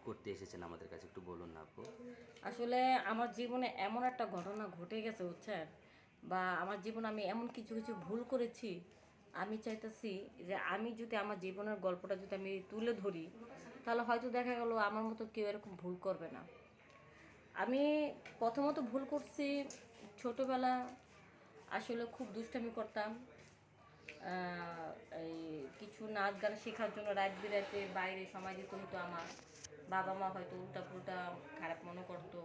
করতে এসেছেন আমাদের কাছে, একটু বলুন না আপু। আসলে আমার জীবনে এমন একটা ঘটনা ঘটে গেছে বুঝছেন, বা আমার জীবনে আমি এমন কিছু কিছু ভুল করেছি। আমি চাইতেছি যে আমি যদি আমার জীবনের গল্পটা যদি আমি তুলে ধরি, তাহলে হয়তো দেখা গেল আমার মতো কেউ এরকম ভুল করবে না। আমি প্রথমত ভুল করছি ছোটবেলা, আসলে খুব দুষ্টামি করতাম। আহ, এই কিছু নাচ গান শেখার জন্য রাত বিরাতে বাইরে সময় দিতে হতো আমার। বাবা মা হয়তো উল্টা পুল্টা খারাপ মনে করতো।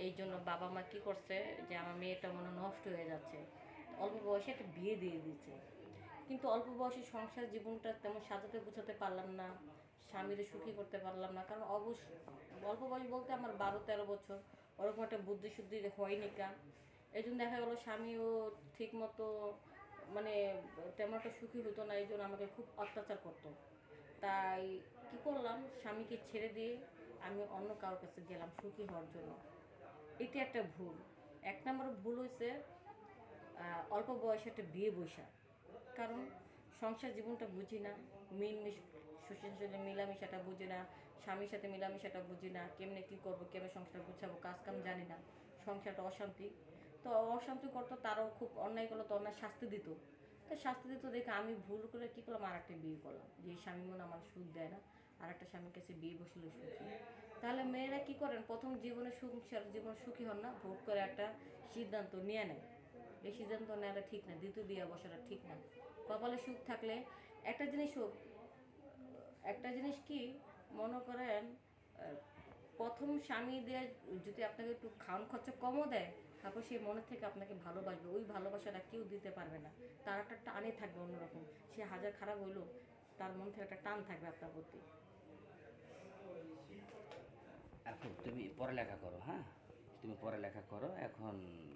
এই জন্য বাবা মা কী করছে, যে আমার মেয়েটা মনে হয় নষ্ট হয়ে যাচ্ছে, অল্প বয়সে একটা বিয়ে দিয়ে দিচ্ছে। কিন্তু অল্প বয়সে সংসার জীবনটা তেমন সাজাতে গোছাতে পারলাম না, স্বামীরে সুখী করতে পারলাম না। কারণ অবশ্য অল্প বয়স বলতে আমার 12-13 বছর, ওরকম একটা বুদ্ধি শুদ্ধি হয়নি কা। এই জন্য দেখা গেলো স্বামীও ঠিক মতো মানে তেমন একটা সুখী হতো না, এই জন্য আমাকে খুব অত্যাচার করতো। তাই কি করলাম, স্বামীকে ছেড়ে দিয়ে আমি অন্য কারোর কাছে গেলাম সুখী হওয়ার জন্য। এটি একটা ভুল। 1 নম্বর ভুল হয়েছে অল্প বয়সে একটা বিয়ে বৈশা। কারণ সংসার জীবনটা বুঝি না, মিলমিশ শ্বশুর সাথে মিলামিশাটা বুঝি না, স্বামীর সাথে মিলামিশাটা বুঝি না, কেমনে কী করবো, কেমনে সংসার গুছাবো, কাজ কাম জানি না, সংসারটা অশান্তি। তো অশান্তি করতো, তারাও খুব অন্যায় করলো, তো অন্যায় শাস্তি দিত। তো শাস্তি দিত দেখে আমি ভুল করে কী করলাম, আর একটা বিয়ে করলাম। যে স্বামী মনে আমার সুখ দেয় না, আর একটা স্বামীর কাছে বিয়ে বসলে সুখী। তাহলে মেয়েরা কী করেন, প্রথম জীবনে সংসার জীবন সুখী হন না, ভোগ করে একটা সিদ্ধান্ত নিয়ে নেয়। এই সিদ্ধান্ত নেওয়াটা ঠিক না, দ্বিতীয় বিয়ে বসাটা ঠিক না। কপালে সুখ থাকলে একটা জিনিস হোক, একটা জিনিস কি মনে করেন, প্রথম স্বামী দিয়ে যদি আপনাকে একটু খাওয়ান খরচা কমও দেয়, তারপর সে মনের থেকে আপনাকে ভালোবাসবে, ওই ভালোবাসাটা কেউ দিতে পারবে না। তার একটা টানে থাকবে অন্যরকম, সে হাজার খারাপ হইলেও তার মন থেকে একটা টান থাকবে আপনার প্রতি। আপু তুমি পড়ালেখা করো, হ্যাঁ, তুমি পড়ালেখা করো এখন।